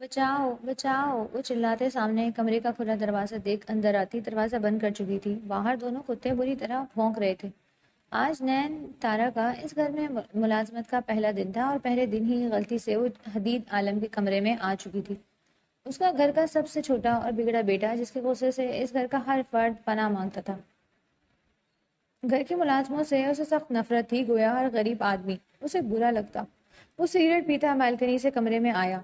بچاؤ بچاؤ، وہ چلاتے سامنے کمرے کا کھلا دروازہ دیکھ اندر آتی دروازہ بند کر چکی تھی۔ باہر دونوں کتے بری طرح بھونک رہے تھے۔ آج نین تارا کا اس گھر میں ملازمت کا پہلا دن تھا اور پہلے دن ہی غلطی سے وہ حدید عالم کے کمرے میں آ چکی تھی۔ اس کا گھر کا سب سے چھوٹا اور بگڑا بیٹا، جس کے غصے سے اس گھر کا ہر فرد پناہ مانگتا تھا۔ گھر کے ملازموں سے اسے سخت نفرت تھی، گویا ہر غریب آدمی اسے برا لگتا۔ وہ سگریٹ پیتا بالکنی سے کمرے میں آیا۔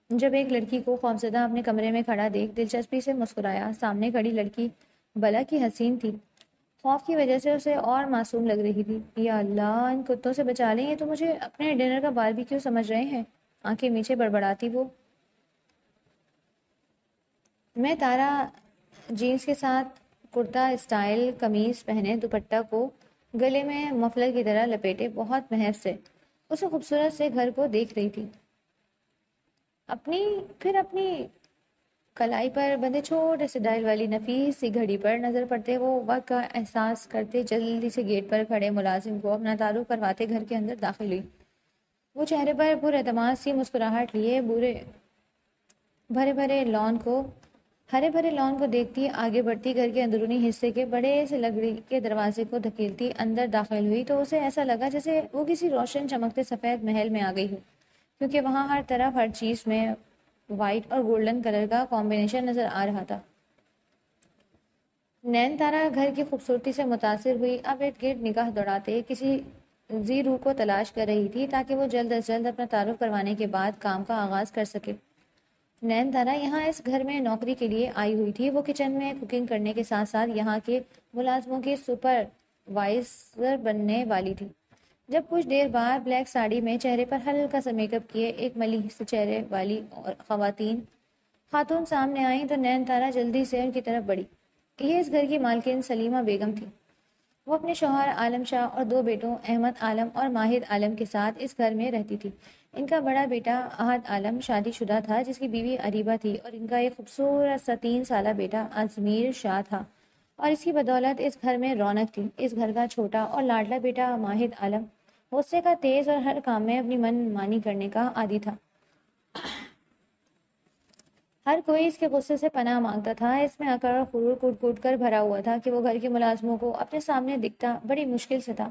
جب ایک لڑکی کو خوفزدہ اپنے کمرے میں کھڑا دیکھ دلچسپی سے مسکرایا۔ سامنے کھڑی لڑکی بلا کی حسین تھی، خوف کی وجہ سے اسے اور معصوم لگ رہی تھی۔ یا اللہ، ان کتوں سے بچا لیں، یہ تو مجھے اپنے ڈنر کا باربیکیو سمجھ رہے ہیں۔ آنکھیں میچے بڑبڑاتی وہ، میں تارا جینس کے ساتھ کرتا اسٹائل قمیض پہنے، دوپٹہ کو گلے میں مفلر کی طرح لپیٹے بہت محب سے اسے خوبصورت سے گھر کو دیکھ رہی تھی۔ اپنی کلائی پر بندے چھوٹے سے ڈائل والی نفیس سی گھڑی پر نظر پڑتے وہ وقت کا احساس کرتے جلدی سے گیٹ پر کھڑے ملازم کو اپنا تعارف کرواتے گھر کے اندر داخل ہوئی۔ وہ چہرے پر پر اعتماد سی مسکراہٹ لیے ہرے بھرے لان کو دیکھتی آگے بڑھتی، گھر کے اندرونی حصے کے بڑے سے لکڑی کے دروازے کو دھکیلتی اندر داخل ہوئی تو اسے ایسا لگا جیسے وہ کسی روشن چمکتے سفید محل میں آ گئی ہو، کیونکہ وہاں ہر طرف ہر چیز میں وائٹ اور گولڈن کلر کا کمبینیشن نظر آ رہا تھا۔ نین تارا گھر کی خوبصورتی سے متاثر ہوئی، اب ارد گرد نگاہ دوڑاتے کسی ذی روح کو تلاش کر رہی تھی تاکہ وہ جلد از جلد اپنا تعارف کروانے کے بعد کام کا آغاز کر سکے۔ نین تارا یہاں اس گھر میں نوکری کے لیے آئی ہوئی تھی۔ وہ کچن میں کوکنگ کرنے کے ساتھ ساتھ یہاں کے ملازموں کی سپروائزر بننے والی تھی۔ جب کچھ دیر بعد بلیک ساڑی میں چہرے پر ہلکا سا میک اپ کیے ایک ملیح سے چہرے والی اور خاتون سامنے آئیں تو نین تارا جلدی سے ان کی طرف بڑھی۔ یہ اس گھر کی مالکن سلیمہ بیگم تھی۔ وہ اپنے شوہر عالم شاہ اور دو بیٹوں احمد عالم اور ماہد عالم کے ساتھ اس گھر میں رہتی تھی۔ ان کا بڑا بیٹا احد عالم شادی شدہ تھا، جس کی بیوی اریبہ تھی، اور ان کا ایک خوبصورت سا 3 سالہ بیٹا ازمیر شاہ تھا، اور اس کی بدولت اس گھر میں رونق تھی۔ اس گھر کا چھوٹا اور لاڈلا بیٹا ماہد عالم غصے کا تیز اور ہر کام میں اپنی من مانی کرنے کا عادی تھا۔ ہر کوئی اس کے غصے سے پناہ مانگتا تھا۔ اس میں اکڑ اور غرور کوٹ کوٹ کر بھرا ہوا تھا کہ وہ گھر کے ملازموں کو اپنے سامنے دکھتا بڑی مشکل سے تھا۔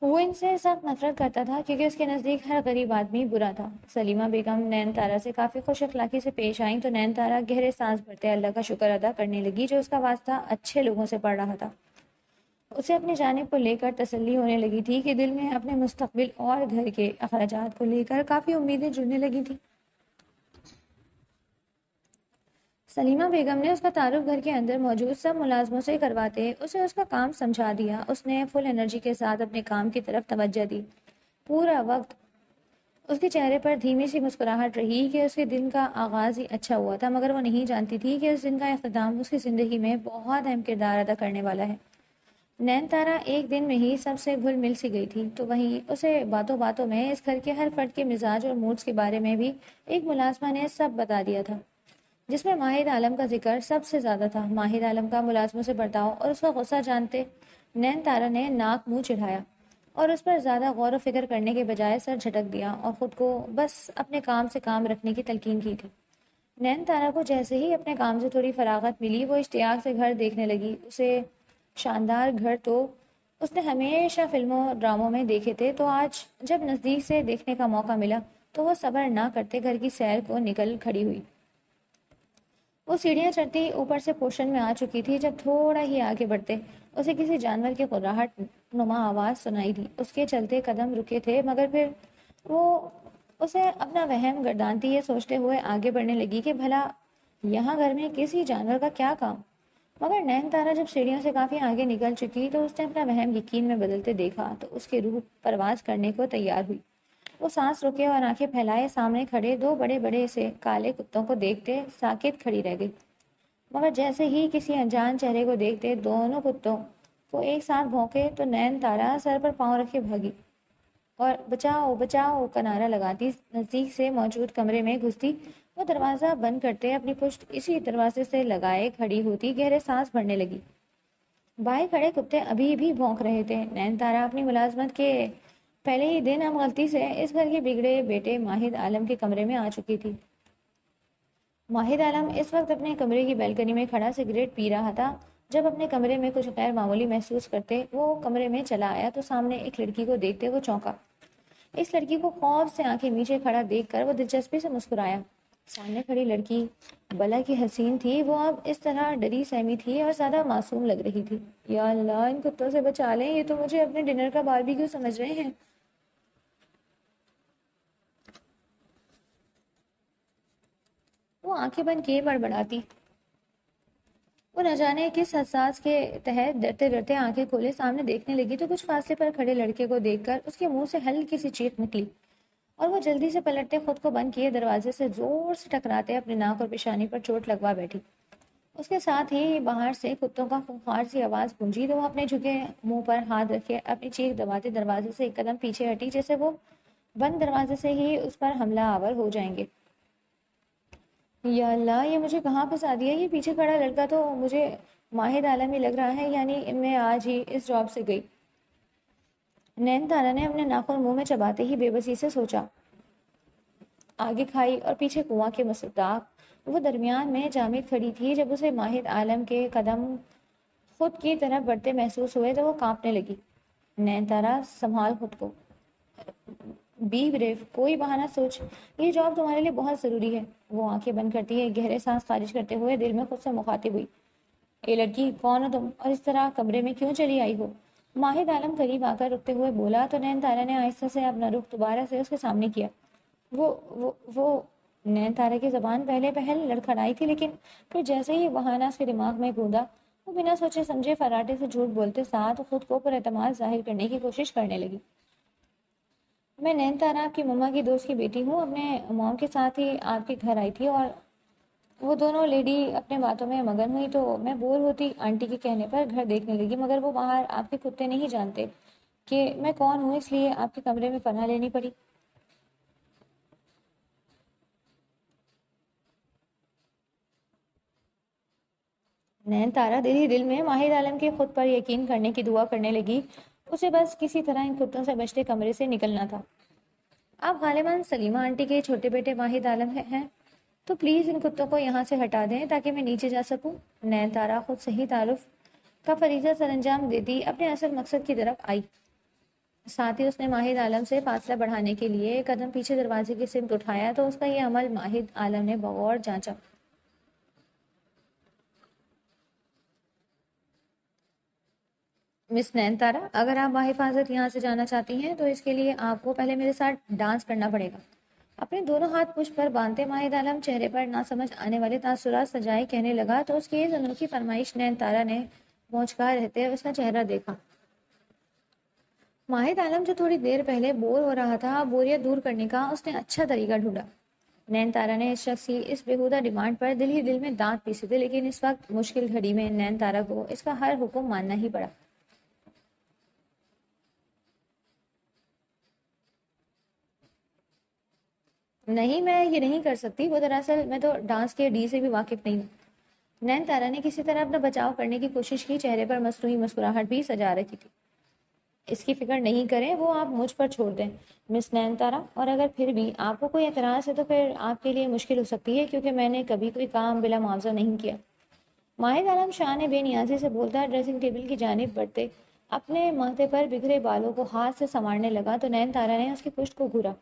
وہ ان سے سخت نفرت کرتا تھا کیونکہ اس کے نزدیک ہر غریب آدمی برا تھا۔ سلیمہ بیگم نین تارا سے کافی خوش اخلاقی سے پیش آئیں تو نین تارا گہرے سانس بھرتے اللہ کا شکر ادا کرنے لگی جو اس کا واسطہ اچھے لوگوں سے پڑ رہا تھا۔ اسے اپنی جانب کو لے کر تسلی ہونے لگی تھی کہ دل میں اپنے مستقبل اور گھر کے اخراجات کو لے کر کافی امیدیں جڑنے لگی تھیں۔ سلیمہ بیگم نے اس کا تعارف گھر کے اندر موجود سب ملازموں سے کرواتے اسے اس کا کام سمجھا دیا۔ اس نے فل انرجی کے ساتھ اپنے کام کی طرف توجہ دی۔ پورا وقت اس کے چہرے پر دھیمی سی مسکراہٹ رہی کہ اس کے دن کا آغاز ہی اچھا ہوا تھا، مگر وہ نہیں جانتی تھی کہ اس دن کا اختتام اس کی زندگی میں بہت اہم کردار ادا کرنے والا ہے۔ نین تارا ایک دن میں ہی سب سے گھل مل سی گئی تھی، تو وہیں اسے باتوں باتوں میں اس گھر کے ہر فرد کے مزاج اور موڈز کے بارے میں بھی ایک ملازمہ نے سب بتا دیا تھا، جس میں ماہد عالم کا ذکر سب سے زیادہ تھا۔ ماہد عالم کا ملازموں سے برتاؤ اور اس کا غصہ جانتے نین تارا نے ناک منہ چڑھایا اور اس پر زیادہ غور و فکر کرنے کے بجائے سر جھٹک دیا اور خود کو بس اپنے کام سے کام رکھنے کی تلقین کی تھی۔ نین تارا کو جیسے ہی اپنے کام سے تھوڑی فراغت ملی وہ اشتیاق سے گھر دیکھنے لگی۔ اسے شاندار گھر تو اس نے ہمیشہ فلموں ڈراموں میں دیکھے تھے، تو آج جب نزدیک سے دیکھنے کا موقع ملا تو وہ صبر نہ کرتے گھر کی سیر کو نکل کھڑی ہوئی۔ وہ سیڑھیاں چڑھتی اوپر سے پوشن میں آ چکی تھی جب تھوڑا ہی آگے بڑھتے اسے کسی جانور کی قرراہٹ نما آواز سنائی دی۔ اس کے چلتے قدم رکے تھے، مگر پھر وہ اسے اپنا وہم گردانتی یہ سوچتے ہوئے آگے بڑھنے لگی کہ بھلا یہاں گھر میں کسی جانور کا کیا کام؟ مگر نین تارا جب سیڑھیوں سے کافی آگے نکل چکی تو اس نے اپنا وہم یقین میں بدلتے دیکھا تو اس کی روح پرواز کرنے کو تیار ہوئی۔ وہ سانس روکے اور آنکھیں پھیلائے سامنے کھڑے دو بڑے بڑے سے کالے کتوں کو دیکھتے ساکت کھڑی رہ گئی، مگر جیسے ہی کسی انجان چہرے کو دیکھتے دونوں کتوں کو ایک ساتھ بھونکے تو نین تارا سر پر پاؤں رکھے بھاگی اور بچاؤ بچاؤ کا نعرہ لگاتی نزدیک سے موجود کمرے میں گھستی۔ وہ دروازہ بند کرتے اپنی پشت اسی دروازے سے لگائے کھڑی ہوتی گہرے سانس بھرنے لگی۔ باہر کھڑے کتے ابھی بھی بھونک رہے تھے۔ نین تارا اپنی ملازمت کے پہلے ہی دن اب غلطی سے اس گھر کے بگڑے بیٹے ماہد عالم کے کمرے میں آ چکی تھی۔ ماہد عالم اس وقت اپنے کمرے کی بیلکنی میں کھڑا سگریٹ پی رہا تھا۔ جب اپنے کمرے میں کچھ غیر معمولی محسوس کرتے وہ کمرے میں چلا آیا تو سامنے ایک لڑکی کو دیکھتے وہ چونکا۔ اس لڑکی کو خوف سے آنکھیں نیچے کھڑا دیکھ کر وہ دلچسپی سے مسکرایا۔ سامنے کھڑی لڑکی بلا کی حسین تھی، وہ اب اس طرح ڈری سہمی تھی اور زیادہ معصوم لگ رہی تھی۔ یا اللہ، ان کتوں سے بچا لیں، یہ تو مجھے اپنے ڈنر کا باربیکیو سمجھ رہے ہیں۔ وہ آنکھیں بند کیے بڑبڑاتی۔ وہ نہ جانے کس حساس کے تحت ڈرتے ڈرتے آنکھیں کھولے سامنے دیکھنے لگی تو کچھ فاصلے پر کھڑے لڑکے کو دیکھ کر اس کے منہ سے ہلکی سی چیخ نکلی اور وہ جلدی سے پلٹتے خود کو بند کیے دروازے سے زور سے ٹکراتے اپنے ناک اور پیشانی پر چوٹ لگوا بیٹھی۔ اس کے ساتھ ہی باہر سے کتوں کا خونخوار سی آواز گونجی تو وہ اپنے جھکے منہ پر ہاتھ رکھے اپنی چیخ دباتے دروازے سے ایک قدم پیچھے ہٹی، جیسے وہ بند دروازے سے ہی اس پر حملہ آور ہو جائیں گے۔ یا اللہ، یہ مجھے کہاں پھنسا دیا؟ یہ پیچھے کھڑا لڑکا تو مجھے ماہد عالم ہی لگ رہا ہے، یعنی میں آج ہی اس جاب سے گئی۔ نین تارا نے اپنے ناخن منہ میں چباتے ہی بے بسی سے سوچا۔ آگے کھائی اور پیچھے کنواں کے مصداق وہ درمیان میں جامد کھڑی تھی۔ جب اسے ماہد عالم کے قدم خود کی طرف بڑھتے محسوس ہوئے تو وہ کانپنے لگی۔ نین تارا، سنبھال خود کو، بی بریو، کوئی بہانہ سوچ، یہ جاب تمہارے لیے بہت ضروری ہے۔ وہ آنکھیں بند کرتی ہے، گہرے سانس خارج کرتے ہوئے دل میں خود سے مخاطب ہوئی۔ اے لڑکی، کون ہو تم اور اس طرح کمرے میں کیوں چلی آئی ہو؟ ماہد عالم قریب آ کر رکتے ہوئے بولا تو نین تارا نے آہستہ سے اپنا رخ دوبارہ سے اس کے سامنے کیا۔ وہ نین تارا کی زبان پہلے پہل لڑکھڑائی تھی، لیکن پھر جیسے ہی بہانہ اس کے دماغ میں گوندا وہ بنا سوچے سمجھے فراٹے سے جھوٹ بولتے ساتھ خود کو پر اعتماد ظاہر کرنے کی کوشش کرنے لگی۔ میں نین تارا آپ کی مما کی دوست کی بیٹی ہوں، اپنے موم کے ساتھ ہی آپ کے گھر آئی تھی اور وہ دونوں لیڈی اپنے باتوں میں مگن ہوئی تو میں بور ہوتی آنٹی کے کہنے پر گھر دیکھنے لگی، مگر وہ باہر آپ کے کتے نہیں جانتے کہ میں کون ہوں، اس لیے آپ کے کمرے میں پناہ لینی پڑی۔ نین تارا دل ہی دل میں ماہد عالم کے خود پر یقین کرنے کی دعا کرنے لگی۔ اسے بس کسی طرح ان کتوں سے بچتے کمرے سے نکلنا تھا۔ آپ غالباً سلیمہ آنٹی کے چھوٹے بیٹے ماہد عالم ہیں، تو پلیز ان کتوں کو یہاں سے ہٹا دیں تاکہ میں نیچے جا سکوں۔ نین تارا خود صحیح تعارف کا فریضہ سر انجام دیتی اپنے اصل مقصد کی طرف آئی۔ ساتھ ہی اس نے ماہد عالم سے فاصلہ بڑھانے کے لیے ایک قدم پیچھے دروازے کی سمت اٹھایا تو اس کا یہ عمل ماہد عالم نے بغور جانچا۔ مس نین تارا، اگر آپ باحفاظت یہاں سے جانا چاہتی ہیں تو اس کے لیے آپ کو پہلے میرے ساتھ ڈانس کرنا پڑے گا۔ اپنے دونوں ہاتھ پشت پر باندھتے ماہد عالم چہرے پر نہ سمجھ آنے والے تاثرات سجائے کہنے لگا تو اس کی اس انوکھی فرمائش نین تارا نے پہنچکا رہتے اس کا چہرہ دیکھا۔ ماہد عالم جو تھوڑی دیر پہلے بور ہو رہا تھا، بوریت دور کرنے کا اس نے اچھا طریقہ ڈھونڈا۔ نین تارا نے اس شخص کی اس بےہودہ ڈیمانڈ پر دل ہی دل میں دانت پیسے تھے، لیکن اس وقت مشکل گھڑی میں نین تارا کو اس کا ہر حکم ماننا ہی پڑا۔ نہیں، میں یہ نہیں کر سکتی، وہ دراصل میں تو ڈانس کے ڈی سے بھی واقف نہیں ہوں۔ نین تارا نے کسی طرح اپنا بچاؤ کرنے کی کوشش کی، چہرے پر مصنوعی مسکراہٹ بھی سجا رکھی تھی۔ اس کی فکر نہیں کریں، وہ آپ مجھ پر چھوڑ دیں مس نین تارا، اور اگر پھر بھی آپ کو کوئی اعتراض ہے تو پھر آپ کے لیے مشکل ہو سکتی ہے، کیونکہ میں نے کبھی کوئی کام بلا معاوضہ نہیں کیا۔ ماہد عالم شان بے نیازی سے بولتا ڈریسنگ ٹیبل کی جانب بڑھتے اپنے ماتھے پر بکھرے بالوں کو ہاتھ سے سنوارنے لگا تو نین تارا نے اس کی پشت کو گھورا،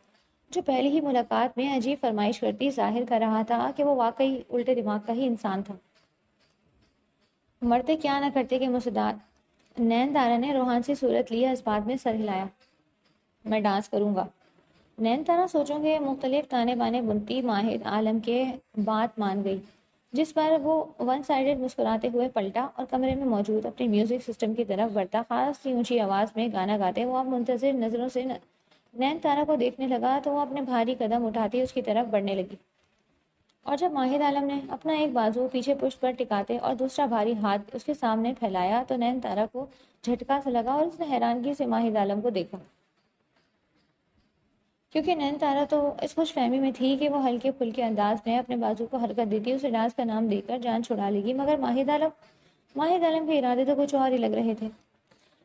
جو پہلی ہی ملاقات میں عجیب فرمائش کرتی ظاہر کر رہا تھا کہ وہ واقعی الٹے دماغ کا ہی انسان تھا۔ مرتے کیا نہ کرتے کے مصداق نین تارا نے روحان سی صورت لی، اس بات میں سر ہلایا۔ میں ڈانس کروں گا۔ نین تارا سوچوں کے مختلف تانے بانے بنتی ماہد عالم کے بات مان گئی، جس پر وہ ون سائیڈڈ مسکراتے ہوئے پلٹا اور کمرے میں موجود اپنے میوزک سسٹم کی طرف بڑھتا خاص سی اونچی آواز میں گانا گاتے وہ اب منتظر نظروں سے نین تارا کو دیکھنے لگا تو وہ اپنے بھاری قدم اٹھاتی اس کی طرف بڑھنے لگی، اور جب ماہد عالم نے اپنا ایک بازو پیچھے پشت پر ٹکاتے اور دوسرا بھاری ہاتھ اس کے سامنے پھیلایا تو نین تارا کو جھٹکا سا لگا اور اس نے حیرانگی سے ماہد عالم کو دیکھا، کیونکہ نین تارا تو اس خوش فہمی میں تھی کہ وہ ہلکے پھلکے انداز میں اپنے بازو کو حرکت دیتی اسے ڈانس کا نام دے کر جان چھڑا لے گی، مگر ماہد عالم کے ارادے تو کچھ اور ہی لگ رہے تھے۔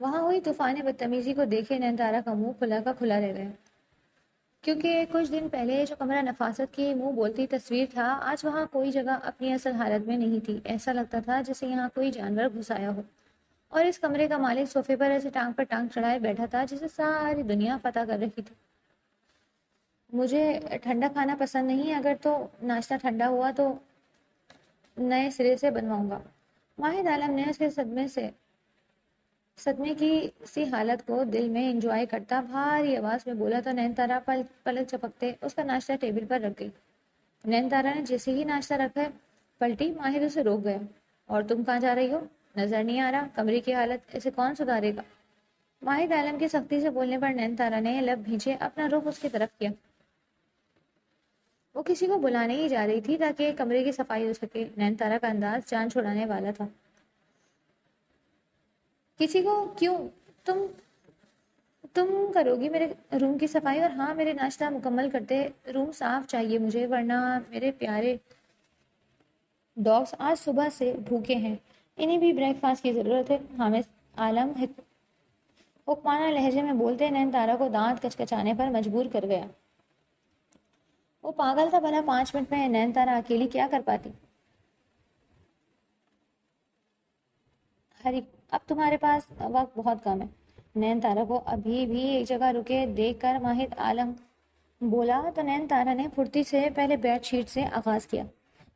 وہاں ہوئی طوفانی بدتمیزی کو دیکھے نین تارا کا منہ کھلا کا کھلا رہ گیا، کیونکہ کچھ دن پہلے جو کمرہ نفاست کی منہ بولتی تصویر تھا، آج وہاں کوئی جگہ اپنی اصل حالت میں نہیں تھی۔ ایسا لگتا تھا جیسے یہاں کوئی جانور گھس آیا ہو، اور اس کمرے کا مالک صوفے پر ایسے ٹانگ پر ٹانگ چڑھائے بیٹھا تھا جسے ساری دنیا فتح کر رہی تھی۔ مجھے ٹھنڈا کھانا پسند نہیں، اگر تو ناشتہ ٹھنڈا ہوا تو نئے سرے سے بنواؤں گا۔ ماہد عالم نے اس کے صدمے کی سی حالت کو دل میں انجوائے کرتا بھاری آواز میں بولا تو نین تارا پلک چپکتے اس کا ناشتہ ٹیبل پر رکھ گئی۔ نین تارا نے جیسے ہی ناشتہ رکھا پلٹی، ماہد اسے روک گیا۔ اور تم کہاں جا رہی ہو؟ نظر نہیں آ رہا کمرے کی حالت، اسے کون سدھارے گا؟ ماہد عالم کی سختی سے بولنے پر نین تارا نے لب بھیجے اپنا رخ اس کی طرف کیا۔ وہ کسی کو بلانے ہی جا رہی تھی تاکہ کمرے کی صفائی ہو سکے۔ نین تارا کا انداز جان چھڑانے والا تھا۔ کسی کو کیوں؟ تم تم کرو گی میرے روم کی صفائی؟ اور ہاں، میرے ناشتہ مکمل کرتے روم صاف چاہیے مجھے، ورنہ میرے پیارے ڈاگس آج صبح سے بھوکے ہیں، انہیں بھی بریک فاسٹ کی ضرورت ہے۔ حامد عالم حکمانہ لہجے میں بولتے نین تارا کو دانت کچکچانے پر مجبور کر گیا۔ وہ پاگل تھا بھلا، 5 منٹ میں نین تارا اکیلی کیا کر پاتی؟ اب تمہارے پاس وقت بہت کم ہے۔ نین تارا کو ابھی بھی ایک جگہ رکے دیکھ کر ماہد عالم بولا تو نین تارا نے پھرتی سے پہلے بیڈ شیٹ سے آغاز کیا۔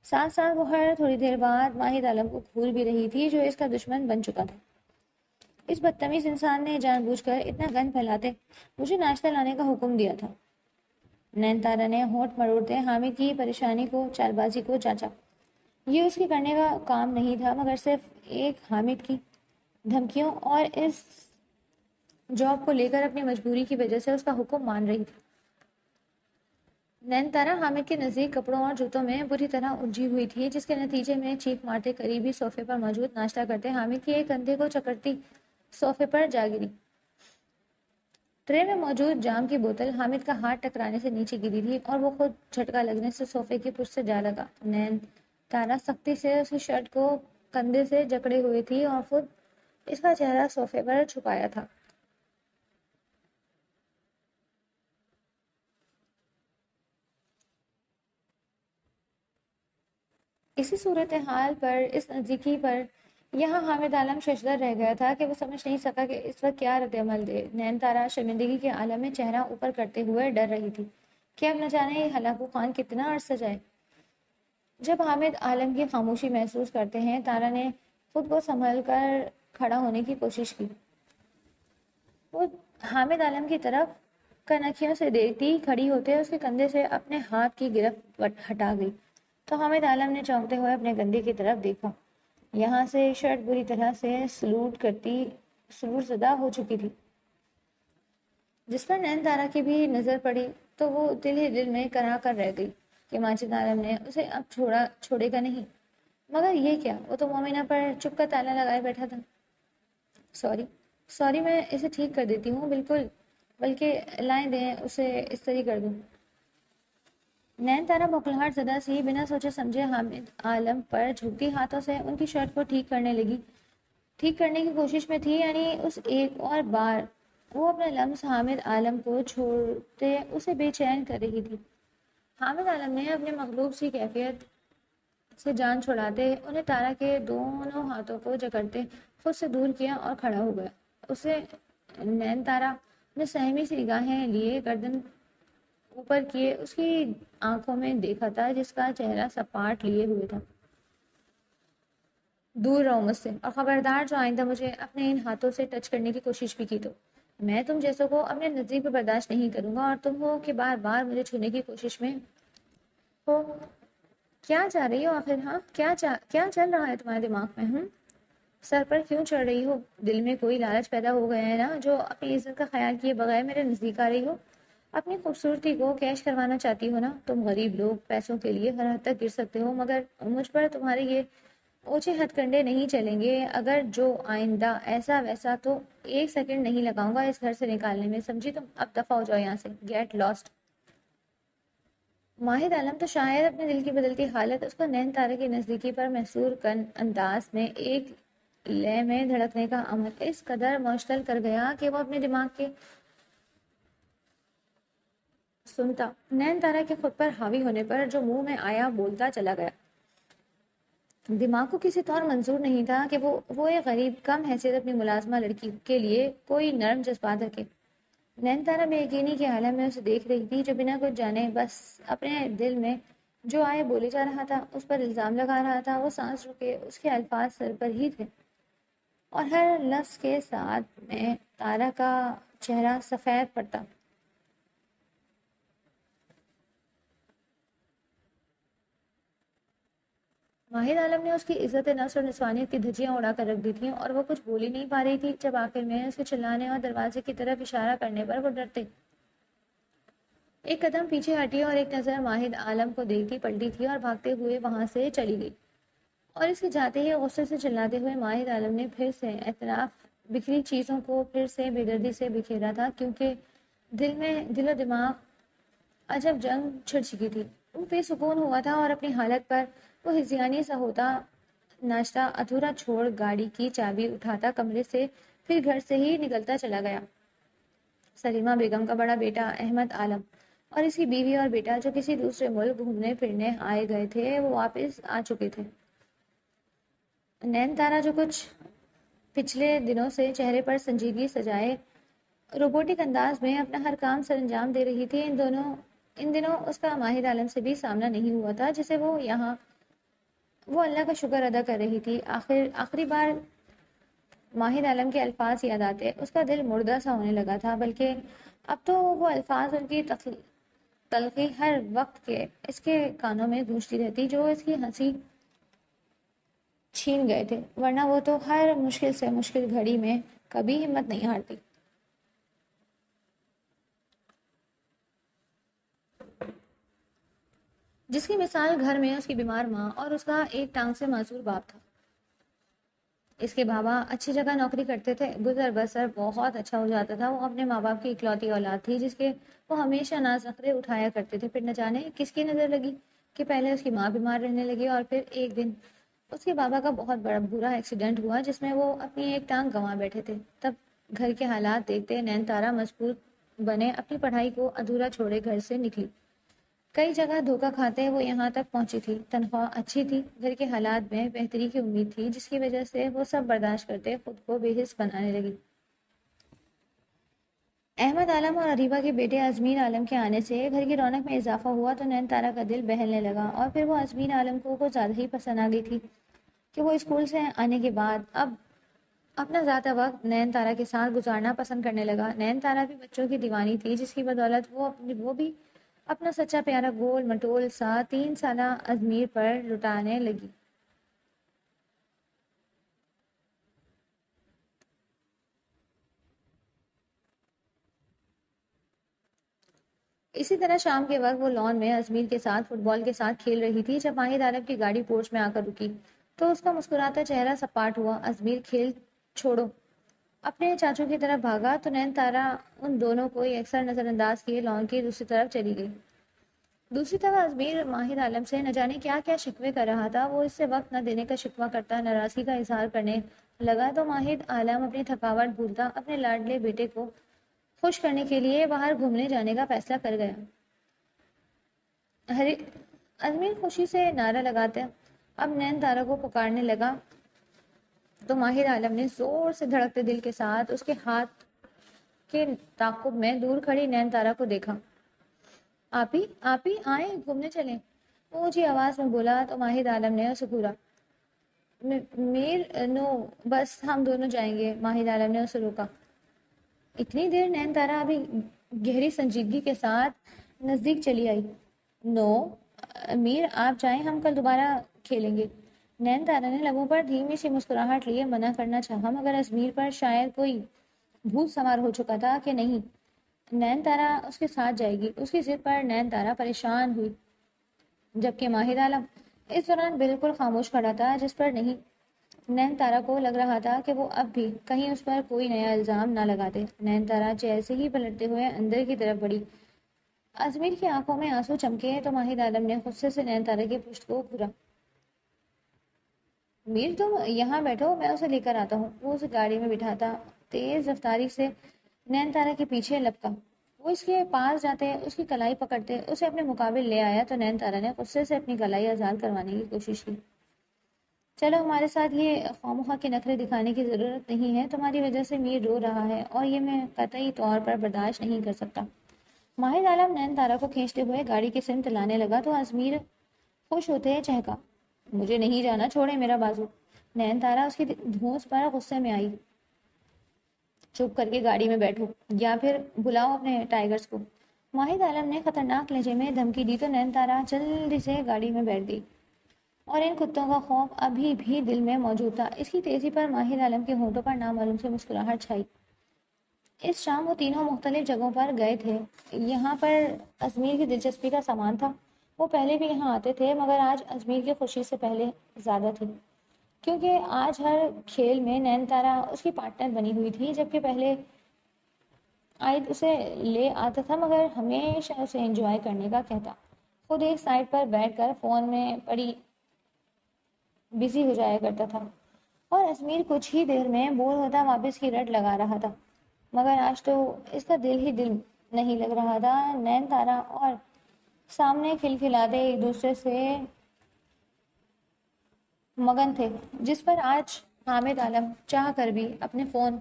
ساتھ ساتھ وہ ہر تھوڑی دیر بعد ماہد عالم کو گھور بھی رہی تھی جو اس کا دشمن بن چکا تھا۔ اس بدتمیز انسان نے جان بوجھ کر اتنا گند پھیلاتے مجھے ناشتہ لانے کا حکم دیا تھا۔ نین تارا نے ہونٹ مروڑتے حامد کی پریشانی کو، چال بازی کو جانچا۔ یہ اس کے کرنے کا کام نہیں تھا، مگر صرف ایک حامد کی دھمکیوں اور اس جاب کو لے کر اپنی مجبوری کی وجہ سے اس کا حکم مان رہی تھی۔ نین تارا حامد کے نزدیک کپڑوں اور جوتوں میں بری طرح الجھی ہوئی تھی، جس کے نتیجے میں چیخ مارتے قریبی صوفے پر موجود ناشتہ کرتے حامد کے ایک کندھے کو چکرتی صوفے پر جا گری۔ ٹرے میں موجود جام کی بوتل حامد کا ہاتھ ٹکرانے سے نیچے گری تھی اور وہ خود جھٹکا لگنے سے صوفے کی پشت سے جا لگا۔ نین تارا سختی سے اس کی شرٹ کو کندھے سے جکڑے ہوئے تھی اور خود اس کا چہرہ صوفے پر چھپایا تھا۔ اسی صورتحال پر، اس نزدیکی پر، یہاں حامد عالم ششدر رہ گیا تھا کہ وہ سمجھ نہیں سکا کہ اس وقت کیا رد عمل دے۔ نین تارا شرمندگی کے عالم میں چہرہ اوپر کرتے ہوئے ڈر رہی تھی کہ اب نہ جانے یہ ہلاکو خان کتنا عرصہ جائے۔ جب حامد عالم کی خاموشی محسوس کرتے ہیں، تارا نے خود کو سنبھل کر کھڑا ہونے کی کوشش کی۔ وہ حامد عالم کی طرف کنکھیوں سے دیکھتی کھڑی ہوتے اس کے کندھے سے اپنے ہاتھ کی گرفت ہٹا گئی تو حامد عالم نے چونکتے ہوئے اپنے کندھے کی طرف دیکھا۔ یہاں سے شرٹ بری طرح سے سلوٹ زدہ ہو چکی تھی، جس پر نین تارا کی بھی نظر پڑی تو وہ دل ہی دل میں کرا کر رہ گئی کہ ماجد عالم نے اسے اب چھوڑے گا نہیں۔ مگر یہ کیا، وہ تو مومنہ پر چپ کا تالا لگائے بیٹھا تھا۔ سوری، میں اسے ٹھیک کر دیتی ہوں، بالکل، بلکہ لائیں دیں اسے استری کر دوں۔ نین تارا بھوکلاہٹ زدہ سی بنا سوچے سمجھے حامد عالم پر جھکتی ہاتھوں سے ان کی شرٹ کو ٹھیک کرنے لگی۔ ٹھیک کرنے کی کوشش میں تھی، یعنی اس ایک اور بار وہ اپنا لمس حامد عالم کو چھوڑتے اسے بے چین کر رہی تھی۔ حامد عالم نے اپنے مغلوب سی کیفیت سے جان چھڑاتے انہیں تارا کے دونوں ہاتھوں کو جکڑتے خود سے دور کیا اور کھڑا ہو گیا۔ اسے نین تارا نے سہمی سی نگاہیں لیے گردن اوپر کیے اس کی آنکھوں میں دیکھا تھا جس کا چہرہ سپاٹ لیے ہوئے تھا۔ دور رہو مجھ سے، اور خبردار جو آئندہ مجھے اپنے ان ہاتھوں سے ٹچ کرنے کی کوشش بھی کی تو میں تم جیسوں کو اپنے نزدیک پہ برداشت نہیں کروں گا، اور تم ہو کہ بار بار مجھے چھونے کی کوشش میں ہو۔ کیا چاہ رہی ہو آخر؟ ہاں، کیا چل رہا ہے تمہارے دماغ میں؟ سر پر کیوں چڑھ رہی ہو؟ دل میں کوئی لالچ پیدا ہو گیا ہے نا، جو اپنی عزت کا خیال کیے بغیر میرے نزدیک آ رہی ہو؟ اپنی خوبصورتی کو کیش کروانا چاہتی ہو نا؟ تم غریب لوگ پیسوں کے لیے ہر حد تک گر سکتے ہو، مگر مجھ پر تمہارے یہ اونچے ہتھ کنڈے نہیں چلیں گے۔ اگر جو آئندہ ایسا ویسا تو 1 سیکنڈ نہیں لگاؤں گا اس گھر سے نکالنے میں، سمجھی تم؟ اب دفع ہو جاؤ یہاں سے، گیٹ لاسٹ۔ ماہد عالم تو شاید اپنے دل کی بدلتی حالت اس کو نین تارے کی نزدیکی پر محصور کن انداز میں ایک لے میں دھڑکنے کا عمل اس قدر معطل کر گیا کہ وہ اپنے دماغ کے سنتا نین تارا کے خود پر حاوی ہونے پر جو منہ میں آیا بولتا چلا گیا۔ دماغ کو کسی طور منظور نہیں تھا کہ وہ ایک غریب کم حیثیت اپنی ملازمہ لڑکی کے لیے کوئی نرم جذبات رکھے۔ نین تارا بے یقینی کے عالم میں اسے دیکھ رہی تھی، جو بنا کچھ جانے بس اپنے دل میں جو آئے بولے جا رہا تھا، اس پر الزام لگا رہا تھا۔ وہ سانس رکے، اس کے الفاظ سر پر ہی تھے، اور ہر لفظ کے ساتھ میں تارا کا چہرہ سفید پڑتا۔ ماہر عالم نے اس کی عزت نفس اور نسوانیت کی دھجیاں اڑا کر رکھ دی تھیں، اور وہ کچھ بول ہی نہیں پا رہی تھی جب آخر میں اس کے چلانے اور دروازے کی طرف اشارہ کرنے پر وہ ڈرتے ایک قدم پیچھے ہٹی اور ایک نظر ماہر عالم کو دیکھتی پلٹی تھی اور بھاگتے ہوئے وہاں سے چلی گئی۔ اور اس کے جاتے ہی غصے سے چلاتے ہوئے ماہر عالم نے پھر سے اطراف بکھری چیزوں کو پھر سے بے دردی سے بکھیرا تھا، کیونکہ دل و دماغ عجب جنگ چھڑ چکی تھی۔ وہ بے سکون ہوا تھا اور اپنی حالت پر وہ ہذیانی سا ہوتا ناشتہ ادھورا چھوڑ گاڑی کی چابی اٹھاتا کمرے سے پھر گھر سے ہی نکلتا چلا گیا۔ سلیمہ بیگم کا بڑا بیٹا احمد عالم اور اس کی بیوی اور بیٹا جو کسی دوسرے ملک گھومنے پھرنے آئے گئے تھے، وہ واپس آ چکے تھے۔ نین تارا جو کچھ پچھلے دنوں سے چہرے پر سنجیدگی سجائے روبوٹک انداز میں اپنا ہر کام سر انجام دے رہی تھی، ان دنوں اس کا ماہر عالم سے بھی سامنا نہیں ہوا تھا، جسے وہ اللہ کا شکر ادا کر رہی تھی۔ آخری بار ماہر عالم کے الفاظ یاد آتے اس کا دل مردہ سا ہونے لگا تھا، بلکہ اب تو وہ الفاظ ان کی تلخی ہر وقت کے اس کے کانوں میں گونجتی رہتی جو اس کی ہنسی چھین گئے تھے، ورنہ وہ تو ہر مشکل سے مشکل گھڑی میں کبھی ہمت نہیں ہارتی۔ جس کی مثال گھر میں اس کی بیمار ماں اور اس کا ایک ٹانگ سے معذور باپ تھا۔ اس کے بابا اچھی جگہ نوکری کرتے تھے، گزر بسر بہت اچھا ہو جاتا تھا۔ وہ اپنے ماں باپ کی اکلوتی اولاد تھی جس کے وہ ہمیشہ ناز نخرے اٹھایا کرتے تھے۔ پھر نہ جانے کس کی نظر لگی کہ پہلے اس کی ماں بیمار رہنے لگی، اور پھر ایک دن اس کے بابا کا بہت بڑا برا ایکسیڈنٹ ہوا جس میں وہ اپنی ایک ٹانگ گنوا بیٹھے تھے۔ تب گھر کے حالات دیکھتے نین تارا مجبور بنے اپنی پڑھائی کو ادھورا چھوڑے گھر سے نکلی۔ کئی جگہ دھوکہ کھاتے وہ یہاں تک پہنچی تھی۔ تنخواہ اچھی تھی، گھر کے حالات میں بہتری کی امید تھی، جس کی وجہ سے وہ سب برداشت کرتے خود کو بے حس بنانے لگی۔ احمد عالم اور اریبہ کے بیٹے ازمیر عالم کے آنے سے گھر کی رونق میں اضافہ ہوا تو نین تارا کا دل بہلنے لگا، اور پھر وہ ازمیر عالم کو کچھ زیادہ ہی پسند آ گئی تھی کہ وہ اسکول سے آنے کے بعد اب اپنا زیادہ وقت نین تارا کے ساتھ گزارنا پسند کرنے لگا۔ نین تارا بھی بچوں کی دیوانی تھی، جس کی بدولت وہ بھی اپنا سچا پیارا گول مٹول سا 3 سالہ ازمیر پر لٹانے لگی۔ اسی طرح شام کے وقت وہ لان میں ازمیر کے ساتھ فٹ بال کے ساتھ کھیل رہی تھی جب ماہر عالم کی گاڑی پورچ میں آ کر رکی تو اس کا مسکراتا چہرہ سپاٹ ہوا۔ ازمیر کھیل چھوڑو اپنے چاچو کی طرف بھاگا تو نین تارا ان دونوں کو یکسر نظر انداز کیے لان کی دوسری طرف چلی گئی۔ دوسری طرف ازمیر ماہر عالم سے نہ جانے کیا کیا شکوے کر رہا تھا۔ وہ اس سے وقت نہ دینے کا شکوہ کرتا، ناراضگی کا اظہار کرنے لگا تو ماہر عالم اپنی تھکاوٹ بھولتا اپنے لاڈلے بیٹے کو خوش کرنے کے لیے باہر گھومنے جانے کا فیصلہ کر گیا۔ ازمیر خوشی سے نعرہ لگاتے اب نین تارا کو پکارنے لگا تو ماہر عالم نے زور سے دھڑکتے دل کے ساتھ اس کے ہاتھ کے تعاقب میں دور کھڑی نین تارا کو دیکھا۔ آپ ہی آئیں، گھومنے چلیں، وہ اونچی آواز میں بولا تو ماہر عالم نے اسے گھورا۔ میر نو، بس ہم دونوں جائیں گے۔ ماہر عالم نے اسے روکا۔ اتنی دیر؟ نین تارا ابھی گہری سنجیدگی کے ساتھ نزدیک چلی آئی۔ نو میر، آپ جائیں، ہم کل دوبارہ کھیلیں گے۔ نین تارا نے لبوں پر دھیمی سی مسکراہٹ لیے منع کرنا چاہا، مگر ازمیر پر شاید کوئی بھوت سوار ہو چکا تھا کہ نہیں، نین تارا اس کے ساتھ جائے گی۔ اس کی ضد پر نین تارا پریشان ہوئی، جبکہ ماہر عالم اس دوران بالکل خاموش کھڑا تھا، جس پر نہیں نین تارا کو لگ رہا تھا کہ وہ اب بھی کہیں اس پر کوئی نیا الزام نہ لگا دے۔ نین تارا جیسے ہی پلٹتے ہوئے اندر کی طرف بڑھی، ازمیر کی آنکھوں میں آنسو چمکے تو ماہر عالم نے غصے سے نین تارا کی پشت کو گھورا۔ میر تم یہاں بیٹھو، میں اسے لے کر آتا ہوں۔ وہ اسے گاڑی میں بٹھاتا تیز رفتاری سے نین تارا کے پیچھے لپکا۔ وہ اس کے پاس جاتے، اس کی کلائی پکڑتے، اسے اپنے مقابل لے آیا تو نین تارا نے غصے سے اپنی کلائی آزاد کروانے کی کوشش کی۔ چلو ہمارے ساتھ یہ خواہ کے نخرے دکھانے کی ضرورت نہیں ہے، تمہاری وجہ سے میر رو رہا ہے اور یہ میں قطعی طور پر برداشت نہیں کر سکتا۔ ماہد عالم نین تارا کو کھینچتے ہوئے گاڑی کی سمت لانے لگا تو ازمیر خوش ہوتے چہکا، مجھے نہیں جانا، چھوڑے میرا بازو۔ نین تارا اس کی دھونس پر غصے میں آئی، چپ کر کے گاڑی میں بیٹھو یا پھر بلاؤ اپنے ٹائگرز کو۔ ماہد عالم نے خطرناک لہجے میں دھمکی دی تو نین تارا جلدی سے گاڑی میں بیٹھ گئی، اور ان کتوں کا خوف ابھی بھی دل میں موجود تھا۔ اس کی تیزی پر ماہد عالم کے ہونٹوں پر نامعلوم سے مسکراہٹ چھائی۔ اس شام وہ تینوں مختلف جگہوں پر گئے تھے۔ یہاں پر ازمیر کی دلچسپی کا سامان تھا۔ وہ پہلے بھی یہاں آتے تھے مگر آج ازمیر کی خوشی سے پہلے زیادہ تھی، کیونکہ آج ہر کھیل میں نین تارا اس کی پارٹنر بنی ہوئی تھی، جبکہ پہلے عائد اسے لے آتا تھا مگر ہمیشہ اسے انجوائے کرنے کا کہتا، خود ایک سائڈ پر بیٹھ کر فون میں پڑی بزی ہو جایا کرتا تھا، اور ازمیر کچھ ہی دیر میں بور ہوتا واپس کی رٹ لگا رہا تھا۔ مگر آج تو اس کا دل ہی دل نہیں لگ رہا تھا۔ نین تارا اور سامنے کھلکھلاتے ایک دوسرے سے مگن تھے، جس پر آج حامد عالم چاہ کر بھی اپنے فون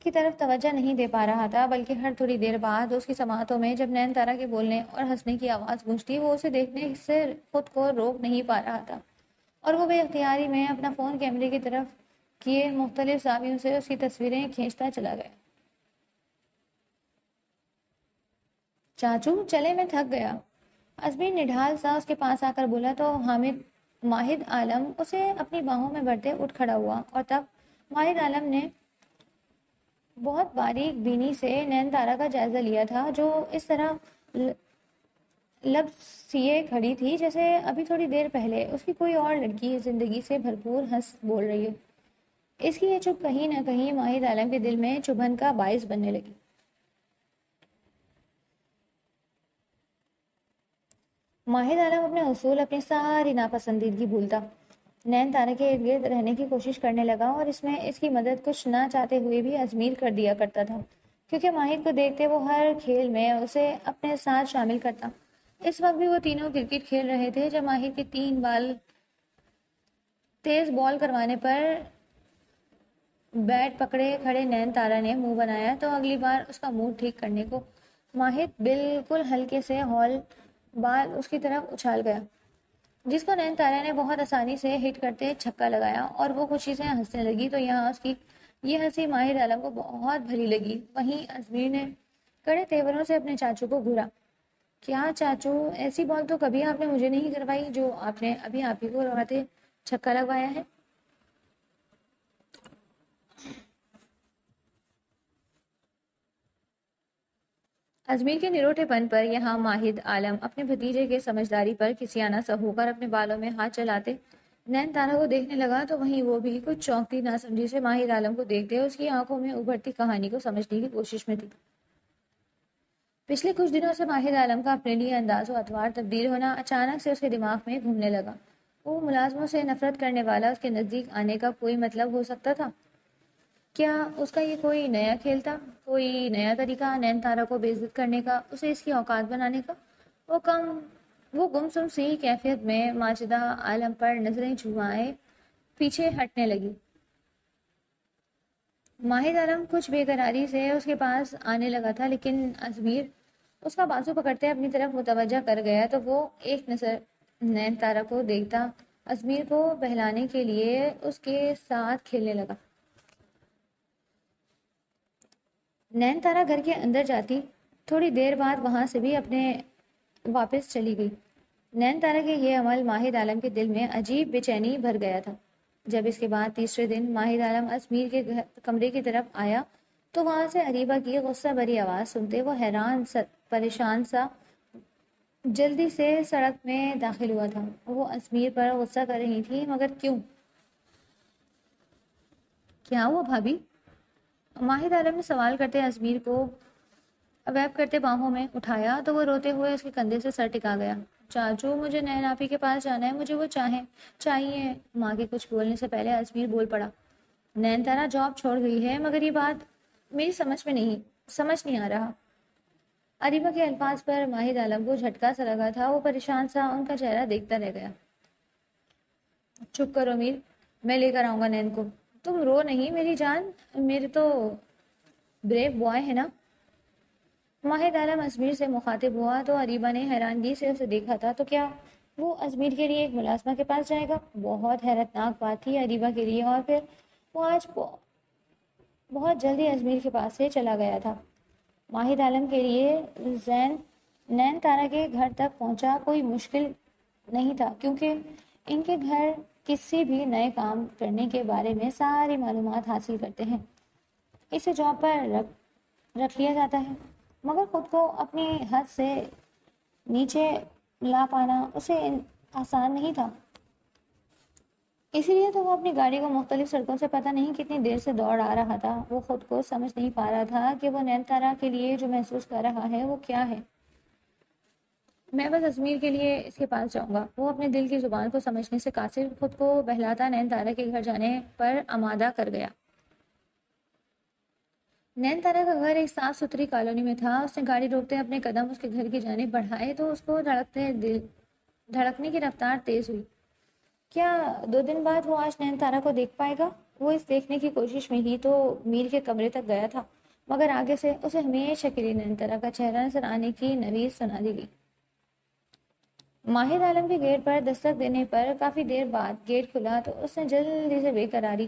کی طرف توجہ نہیں دے پا رہا تھا، بلکہ ہر تھوڑی دیر بعد اس کی سماعتوں میں جب نین تارا کے بولنے اور ہنسنے کی آواز گونجتی وہ اسے دیکھنے سے خود کو روک نہیں پا رہا تھا، اور وہ بے اختیاری میں اپنا فون کیمرے کی طرف کیے مختلف زاویوں سے اس کی تصویریں کھینچتا چلا گیا۔ چاچو چلے، میں تھک گیا، ازمیر نڈھال سا اس کے پاس آ کر بولا تو ماہد عالم اسے اپنی باہوں میں بھرتے اٹھ کھڑا ہوا، اور تب ماہد عالم نے بہت باریک بینی سے نین تارا کا جائزہ لیا تھا، جو اس طرح لب سیے کھڑی تھی جیسے ابھی تھوڑی دیر پہلے اس کی کوئی اور لڑکی زندگی سے بھرپور ہنس بول رہی ہے۔ اس کی یہ چپ کہیں نہ کہیں ماہد عالم کے دل میں چبھن کا باعث بننے لگی۔ ماہد عالم اپنے اصول، اپنی ساری ناپسندیدگی بھولتا نین تارا کے ارد گرد رہنے کی کوشش کرنے لگا، اور اس میں اس کی مدد کچھ نہ چاہتے ہوئے بھی ازمیر کر دیا کرتا تھا، کیونکہ ماہد کو دیکھتے وہ ہر کھیل میں اسے اپنے ساتھ شامل کرتا۔ اس وقت بھی وہ تینوں کرکٹ کھیل رہے تھے جب ماہد کے 3 بال تیز بال کروانے پر بیٹ پکڑے کھڑے نین تارا نے منہ بنایا تو اگلی بار اس کا موڈ ٹھیک کرنے کو ماہد بالکل ہلکے سے ہال بال اس کی طرف اچھال گیا، جس کو نین تارا نے بہت آسانی سے ہٹ کرتے چھکا لگایا، اور وہ خوشی سے ہنسنے لگی تو یہاں اس کی یہ ہنسی ماہد عالم کو بہت بھلی لگی۔ وہیں ازمیر نے کڑے تیوروں سے اپنے چاچو کو گھورا، کیا چاچو، ایسی بال تو کبھی آپ نے مجھے نہیں کروائی جو آپ نے ابھی آپ ہی کو لگاتے چھکا لگوایا ہے۔ ازمیر کے نروٹے پن پر یہاں ماہد عالم اپنے بھتیجے کے سمجھداری پر کسیانہ سا ہو کر اپنے بالوں میں ہاتھ چلاتے نین تارا کو دیکھنے لگا تو وہیں وہ بھی کچھ چونکتی نہ سمجھی سے ماہد عالم کو دیکھتے اس کی آنکھوں میں ابھرتی کہانی کو سمجھنے کی کوشش میں تھی۔ پچھلے کچھ دنوں سے ماہد عالم کا اپنے لیے انداز و اطوار تبدیل ہونا اچانک سے اس کے دماغ میں گھومنے لگا۔ وہ ملازموں سے نفرت کرنے والا اس کے نزدیک آنے کا کوئی مطلب ہو سکتا تھا؟ کیا اس کا یہ کوئی نیا کھیل تھا، کوئی نیا طریقہ نین تارا کو بے عزت کرنے کا، اسے اس کی اوقات بنانے کا؟ وہ گمسم سی کیفیت میں ماجدہ عالم پر نظریں جھکائے پیچھے ہٹنے لگی۔ ماہد عالم کچھ بے قراری سے اس کے پاس آنے لگا تھا، لیکن ازمیر اس کا بازو پکڑتے اپنی طرف متوجہ کر گیا تو وہ ایک نظر نین تارا کو دیکھتا ازمیر کو بہلانے کے لیے اس کے ساتھ کھیلنے لگا۔ نین تارا گھر کے اندر جاتی تھوڑی دیر بعد وہاں سے بھی اپنے واپس چلی گئی۔ نین تارا کے یہ عمل ماہد عالم کے دل میں عجیب بے چینی بھر گیا تھا۔ جب اس کے بعد تیسرے دن ماہد عالم ازمیر کے کمرے کی طرف آیا تو وہاں سے اریبہ کی غصہ بھری آواز سنتے وہ حیران پریشان سا جلدی سے سڑک میں داخل ہوا تھا۔ وہ ازمیر پر غصہ کر رہی تھی، مگر کیوں؟ کیا ہوا بھابھی؟ ماہد عالم نے سوال کرتے ازمیر کو ویب کرتے باہوں میں اٹھایا تو وہ روتے ہوئے اس کے کندھے سے سر ٹکا گیا۔ چاچو مجھے نین آپی کے پاس جانا ہے، مجھے وہ چاہیے۔ ماں کے کچھ بولنے سے پہلے ازمیر بول پڑا، نین تارا جاب چھوڑ گئی ہے، مگر یہ بات میری سمجھ نہیں آ رہا۔ اریبہ کے الفاظ پر ماہد عالم کو جھٹکا سا لگا تھا، وہ پریشان سا ان کا چہرہ دیکھتا رہ گیا۔ چپ کرو میر، میں لے کر آؤں گا نین کو۔ تم رو نہیں میری جان، میرے تو بریو بوائے ہے نا۔ ماہد عالم ازمیر سے مخاطب ہوا تو اریبہ نے حیرانگی سے اسے دیکھا تھا۔ تو کیا وہ ازمیر کے لیے ایک ملازمہ کے پاس جائے گا؟ بہت حیرتناک بات تھی اریبہ کے لیے، اور پھر وہ آج بہت جلدی ازمیر کے پاس سے چلا گیا تھا۔ ماہد عالم کے لیے نین تارا کے گھر تک پہنچا کوئی مشکل نہیں تھا، کیونکہ ان کے گھر کسی بھی نئے کام کرنے کے بارے میں ساری معلومات حاصل کرتے ہیں، اسے جاب پر رکھ لیا جاتا ہے، مگر خود کو اپنی حد سے نیچے لا پانا اسے آسان نہیں تھا۔ اسی لیے تو وہ اپنی گاڑی کو مختلف سڑکوں سے پتہ نہیں کتنی دیر سے دوڑ آ رہا تھا۔ وہ خود کو سمجھ نہیں پا رہا تھا کہ وہ نین تارا کے لیے جو محسوس کر رہا ہے وہ کیا ہے۔ میں بس ازمیر کے لیے اس کے پاس جاؤں گا، وہ اپنے دل کی زبان کو سمجھنے سے قاصر خود کو بہلاتا نین تارا کے گھر جانے پر آمادہ کر گیا۔ نین تارا کا گھر ایک صاف ستھری کالونی میں تھا۔ اس نے گاڑی روکتے اپنے قدم اس کے گھر کی جانب بڑھائے تو اس کو دھڑکنے کی رفتار تیز ہوئی۔ کیا 2 دن بعد وہ آج نین تارا کو دیکھ پائے گا؟ وہ اس دیکھنے کی کوشش میں ہی تو میر کے کمرے تک گیا تھا، مگر آگے سے اسے ہمیشہ کے لیے نین تارا کا چہرہ نظر آنے کی نوید سنا دی گئی۔ ماہد عالم کے گیٹ پر دستک دینے پر کافی دیر بعد گیٹ کھلا تو اس نے جلدی سے بے قراری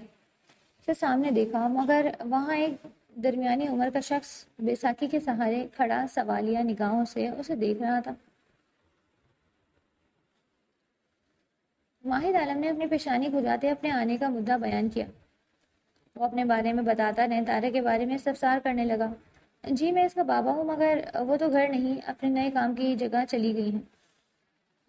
سے سامنے دیکھا، مگر وہاں ایک درمیانی عمر کا شخص بیساکھی کے سہارے کھڑا سوالیہ نگاہوں سے اسے دیکھ رہا تھا۔ ماہد عالم نے اپنی پیشانی کھجاتے اپنے آنے کا مدعا بیان کیا۔ وہ اپنے بارے میں بتاتا نین تارے کے بارے میں استفسار کرنے لگا۔ جی میں اس کا بابا ہوں، مگر وہ تو گھر نہیں، اپنے نئے کام کی جگہ چلی گئی ہیں۔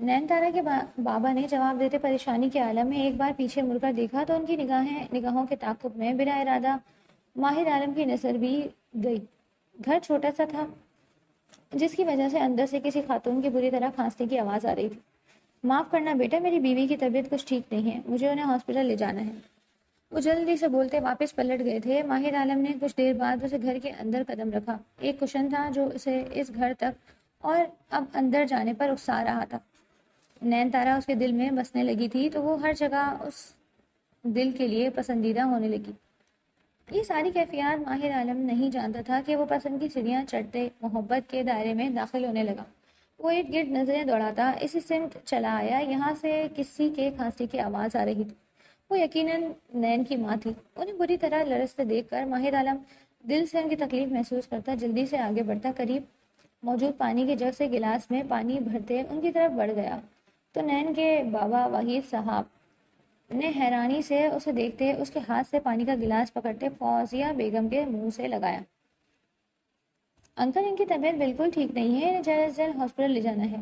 نین تارا کے بابا نے جواب دیتے پریشانی کے عالم میں ایک بار پیچھے مڑ کر دیکھا تو ان کی نگاہوں کے تعاقب میں بلا ارادہ ماہد عالم کی نظر بھی گئی۔ گھر چھوٹا سا تھا، جس کی وجہ سے اندر سے کسی خاتون کی بری طرح کھانسنے کی آواز آ رہی تھی۔ معاف کرنا بیٹا، میری بیوی کی طبیعت کچھ ٹھیک نہیں ہے، مجھے انہیں ہاسپٹل لے جانا ہے۔ وہ جلدی سے بولتے واپس پلٹ گئے تھے۔ ماہد عالم نے کچھ دیر بعد اسے گھر کے اندر قدم رکھا۔ ایک کشن تھا جو اسے اس گھر تک اور اب اندر جانے پر اکسا رہا تھا۔ نین تارا اس کے دل میں بسنے لگی تھی تو وہ ہر جگہ اس دل کے لیے پسندیدہ ہونے لگی۔ یہ ساری کیفیات ماہر عالم نہیں جانتا تھا کہ وہ پسند کی سیڑھیاں چڑھتے محبت کے دائرے میں داخل ہونے لگا۔ وہ ارد گرد نظریں دوڑاتا اسی سمت چلا آیا، یہاں سے کسی کے کھانسی کی آواز آ رہی تھی۔ وہ یقیناً نین کی ماں تھی۔ انہیں بری طرح لرزتے دیکھ کر ماہر عالم دل سے ان کی تکلیف محسوس کرتا جلدی سے آگے بڑھتا قریب موجود پانی کے جگ سے گلاس میں پانی بھرتے ان کی طرف بڑھ گیا تو نین کے بابا وحید صاحب نے حیرانی سے اسے دیکھتے اس کے ہاتھ سے پانی کا گلاس پکڑتے فوزیہ بیگم کے منہ سے لگایا۔ انکل ان کی طبیعت بالکل ٹھیک نہیں ہے، انہیں جلد از جلد ہاسپٹل لے جانا ہے۔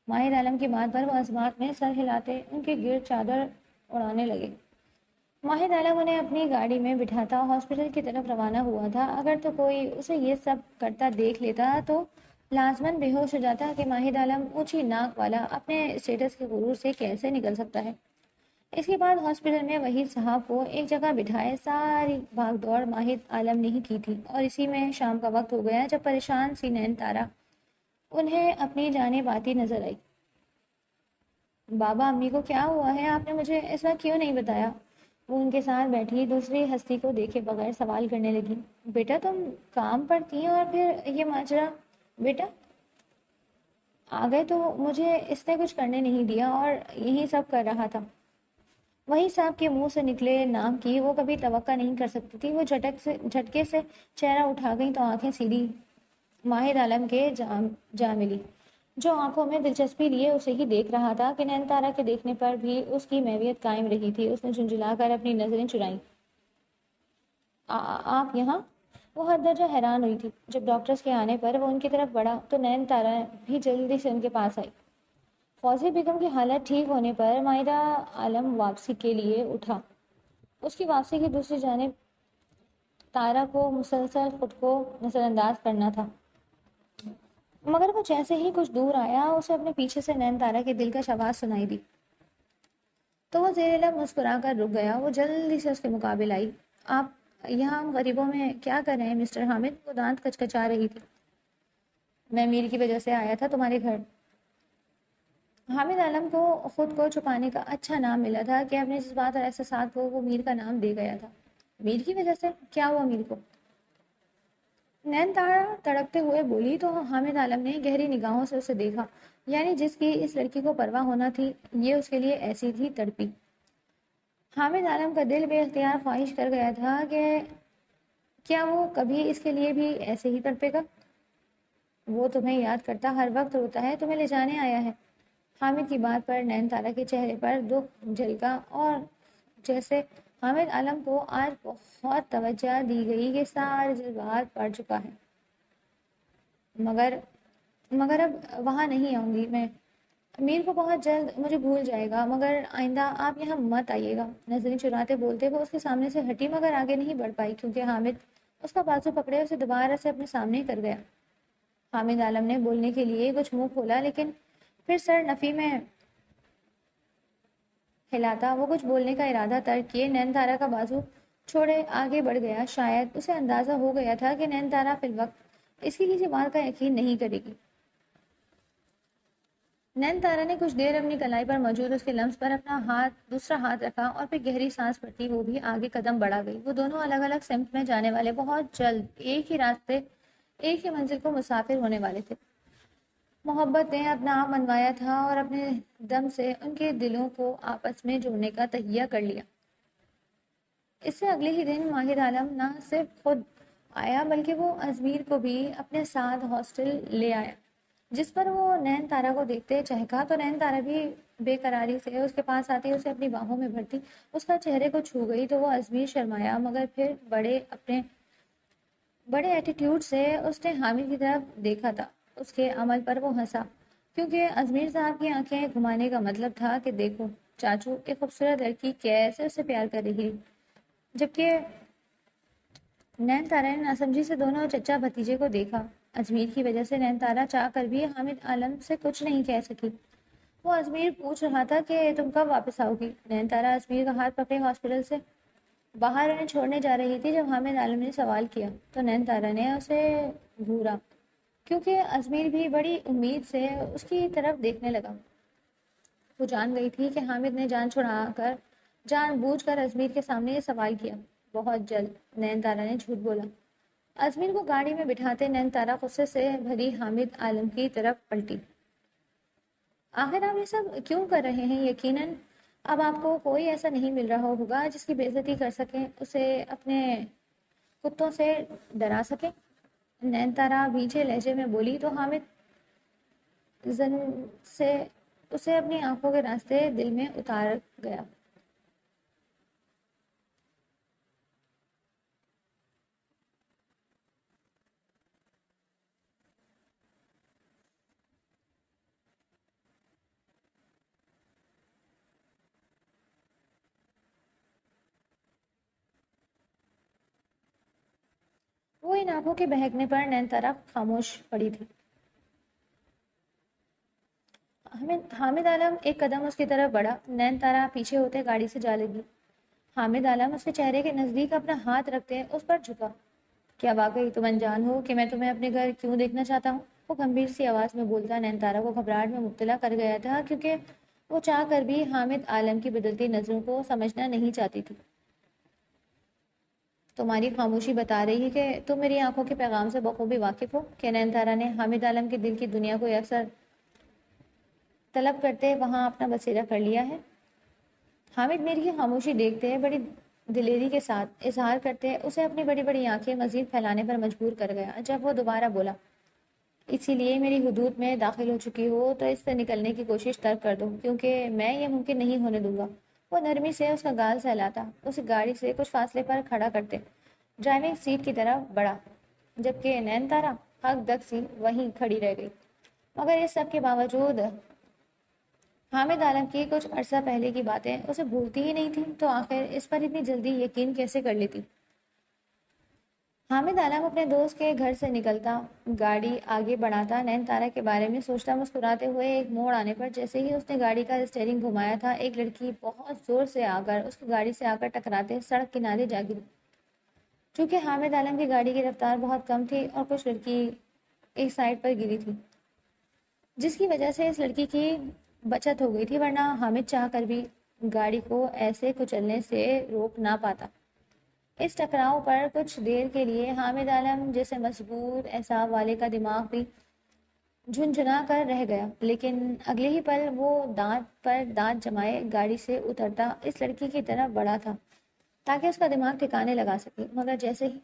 ماہر عالم کی بات پر وہ عظمات میں سر ہلاتے ان کے گرد چادر اڑانے لگے۔ ماہر عالم انہیں اپنی گاڑی میں بٹھاتا ہاسپٹل کی طرف روانہ ہوا تھا۔ اگر تو کوئی اسے یہ سب کرتا دیکھ لیتا تو لازماً بے ہوش ہو جاتا کہ ماہر عالم اونچی ناک والا اپنے اسٹیٹس کے غرور سے کیسے نکل سکتا ہے۔ اس کے بعد ہاسپٹل میں وحید صاحب کو ایک جگہ بٹھائے ساری بھاگ دوڑ ماہد عالم نے ہی کی تھی، اور اسی میں شام کا وقت ہو گیا جب پریشان سی نین تارا انہیں اپنی جانب آتی نظر آئی۔ بابا امی کو کیا ہوا ہے؟ آپ نے مجھے اس وقت کیوں نہیں بتایا؟ وہ ان کے ساتھ بیٹھی دوسری ہستی کو دیکھے بغیر سوال کرنے لگی۔ بیٹا تم کام پر تھی اور پھر یہ ماجرا۔ بیٹا آ گئے تو مجھے اس نے کچھ کرنے نہیں دیا اور یہی سب کر رہا تھا۔ وہی صاحب کے منہ سے نکلے نام کی وہ کبھی توقع نہیں کر سکتی تھی۔ وہ جھٹکے سے چہرہ اٹھا گئی تو آنکھیں سیدھی ماہر عالم کے جا ملی، جو آنکھوں میں دلچسپی لیے اسے ہی دیکھ رہا تھا کہ نین تارا کے دیکھنے پر بھی اس کی میویت قائم رہی تھی۔ اس نے جھنجھلا کر اپنی نظریں چرائیں۔ آپ یہاں؟ وہ حد درجہ حیران ہوئی تھی۔ جب ڈاکٹرز کے آنے پر وہ ان کی طرف بڑھا تو نین تارا بھی جلدی سے ان کے پاس آئی۔ فوزیہ بیگم کی حالت ٹھیک ہونے پر ماہدہ عالم واپسی کے لیے اٹھا۔ اس کی واپسی کی دوسری جانب تارا کو مسلسل خود کو نظر انداز کرنا تھا۔ مگر وہ جیسے ہی کچھ دور آیا اسے اپنے پیچھے سے نین تارا کی دلکش آواز سنائی دی، تو وہ زیر لب مسکرا کر رک گیا۔ وہ جلدی سے اس کے مقابل آئی۔ آپ یہاں ہم غریبوں میں کیا کر رہے ہیں مسٹر حامد؟ وہ دانت کچکچا رہی تھی۔ میں میر کی وجہ سے آیا تھا تمہارے گھر۔ حامد عالم کو خود کو چھپانے کا اچھا نام ملا تھا کہ اپنے جذبات اور احساسات کو وہ میر کا نام دے گیا تھا۔ میر کی وجہ سے کیا ہوا میر کو؟ نین تارا تڑپتے ہوئے بولی تو حامد عالم نے گہری نگاہوں سے اسے دیکھا، یعنی جس کی اس لڑکی کو پرواہ ہونا تھی یہ اس کے لیے ایسی تھی تڑپی۔ حامد عالم کا دل بے اختیار خواہش کر گیا تھا کہ کیا وہ کبھی اس کے لیے بھی ایسے ہی تڑپے گا؟ وہ تمہیں یاد کرتا ہر وقت روتا ہے، تمہیں لے جانے آیا ہے۔ حامد کی بات پر نین تارا کے چہرے پر دکھ جھلکا اور جیسے حامد عالم کو آج بہت توجہ دی گئی کہ سارے جذبات پڑ چکا ہے۔ مگر اب وہاں نہیں آؤں گی میں۔ امیر کو بہت جلد مجھے بھول جائے گا، مگر آئندہ آپ یہاں مت آئیے گا۔ نظریں چراتے بولتے وہ اس کے سامنے سے ہٹی مگر آگے نہیں بڑھ پائی کیونکہ حامد اس کا بازو پکڑے اسے دوبارہ سے اپنے سامنے کر گیا۔ حامد عالم نے بولنے کے لیے کچھ منہ کھولا لیکن پھر سر نفی میں ہلاتا وہ کچھ بولنے کا ارادہ ترک کیے نین تارا کا بازو چھوڑے آگے بڑھ گیا۔ شاید اسے اندازہ ہو گیا تھا کہ نین تارا فی الوقت اس کی کسی بات کا یقین نہیں کرے گی۔ نین تارا نے کچھ دیر اپنی کلائی پر موجود اس کے لمس پر اپنا دوسرا ہاتھ رکھا اور پھر گہری سانس پڑتی وہ بھی آگے قدم بڑھا گئی۔ وہ دونوں الگ الگ سمت میں جانے والے، بہت جلد ایک ہی راستے ایک ہی منزل کو مسافر ہونے والے تھے۔ محبت نے اپنا آپ منوایا تھا اور اپنے دم سے ان کے دلوں کو آپس میں جوڑنے کا تہیہ کر لیا۔ اس سے اگلے ہی دن ماہر عالم نہ صرف خود آیا بلکہ وہ ازمیر کو بھی اپنے ساتھ ہاسٹل لے آیا، جس پر وہ نین تارا کو دیکھتے چہکا تو نین تارا بھی بے قراری سے اس کے پاس آتی اسے اپنی باہوں میں بھرتی اس کا چہرے کو چھو گئی تو وہ ازمیر شرمایا مگر پھر بڑے ایٹیٹیوڈ سے اس نے حامد کی طرف دیکھا تھا۔ اس کے عمل پر وہ ہنسا کیونکہ ازمیر صاحب کی آنکھیں گھمانے کا مطلب تھا کہ دیکھو چاچو ایک خوبصورت لڑکی کیسے اسے پیار کر رہی، جبکہ نین تارا نے ناسمجھی سے دونوں چچا بھتیجے کو دیکھا۔ ازمیر کی وجہ سے نین تارا چاہ کر بھی حامد عالم سے کچھ نہیں کہہ سکی۔ وہ ازمیر پوچھ رہا تھا کہ تم کب واپس آؤ گی؟ نین تارا ازمیر کا ہاتھ پکڑے ہاسپٹل سے باہر انہیں چھوڑنے جا رہی تھی جب حامد عالم نے سوال کیا تو نین تارا نے اسے گھورا کیونکہ ازمیر بھی بڑی امید سے اس کی طرف دیکھنے لگا۔ وہ جان گئی تھی کہ حامد نے جان بوجھ کر ازمیر کے سامنے یہ سوال کیا۔ بہت جلد نین تارا نے جھوٹ بولا۔ ازمیر کو گاڑی میں بٹھاتے نین تارا غصے سے بھری حامد عالم کی طرف پلٹی۔ آخر آپ یہ سب کیوں کر رہے ہیں؟ یقیناً اب آپ کو کوئی ایسا نہیں مل رہا ہوگا جس کی بے عزتی کر سکیں، اسے اپنے کتوں سے ڈرا سکیں۔ نین تارا بھیجے لہجے میں بولی تو حامد زن سے اسے اپنی آنکھوں کے راستے دل میں اتار گیا۔ وہ ان آنکھوں کے بہکنے پر نین تارا خاموش پڑی تھی۔ حامد عالم ایک قدم اس کی طرف بڑھا، نین تارا پیچھے ہوتے گاڑی سے جا لگی۔ حامد عالم اس کے چہرے کے نزدیک اپنا ہاتھ رکھتے اس پر جھکا۔ کیا واقعی تم انجان ہو کہ میں تمہیں اپنے گھر کیوں دیکھنا چاہتا ہوں؟ وہ گمبھیر سی آواز میں بولتا نین تارا کو گھبراہٹ میں مبتلا کر گیا تھا کیونکہ وہ چاہ کر بھی حامد عالم کی بدلتی نظروں کو سمجھنا نہیں چاہتی تھی۔ تمہاری خاموشی بتا رہی ہے کہ تم میری آنکھوں کے پیغام سے بخوبی واقف ہو کہ نین تارا نے حامد عالم کے دل کی دنیا کو یکسر طلب کرتے وہاں اپنا بسیرا کر لیا ہے۔ حامد میری کی خاموشی دیکھتے بڑی دلیری کے ساتھ اظہار کرتے اسے اپنی بڑی بڑی آنکھیں مزید پھیلانے پر مجبور کر گیا۔ جب وہ دوبارہ بولا اسی لیے میری حدود میں داخل ہو چکی ہو تو اس سے نکلنے کی کوشش ترک کر دو کیونکہ میں یہ ممکن نہیں ہونے دوں گا۔ وہ نرمی سے اس کا گال سہلاتا اسے گاڑی سے کچھ فاصلے پر کھڑا کرتے ڈرائیونگ سیٹ کی طرف بڑھا جبکہ نین تارا ہک دک سی وہیں کھڑی رہ گئی۔ مگر اس سب کے باوجود حامد عالم کی کچھ عرصہ پہلے کی باتیں اسے بھولتی ہی نہیں تھی تو آخر اس پر اتنی جلدی یقین کیسے کر لیتی؟ حامد عالم اپنے دوست کے گھر سے نکلتا، گاڑی آگے بڑھاتا، نین تارا کے بارے میں سوچتا، مسکراتے ہوئے ایک موڑ آنے پر جیسے ہی اس نے گاڑی کا اسٹیئرنگ گھمایا تھا، ایک لڑکی بہت زور سے آ کر اس کی گاڑی سے آ کر ٹکراتے سڑک کنارے جا گری۔ چونکہ حامد عالم کی گاڑی کی رفتار بہت کم تھی اور کچھ لڑکی ایک سائڈ پر گری تھی، جس کی وجہ سے اس لڑکی کی بچت ہو گئی تھی، ورنہ حامد چاہ کر بھی گاڑی کو ایسے کچلنے سے روک نہ پاتا۔ اس ٹکراؤ پر کچھ دیر کے لیے حامد عالم جیسے مضبوط اعصاب والے کا دماغ بھی جھنجھنا کر رہ گیا، لیکن اگلے ہی پل وہ دانت پر دانت جمائے گاڑی سے اترتا اس لڑکی کی طرف بڑھا تھا تاکہ اس کا دماغ ٹھکانے لگا سکے، مگر جیسے ہی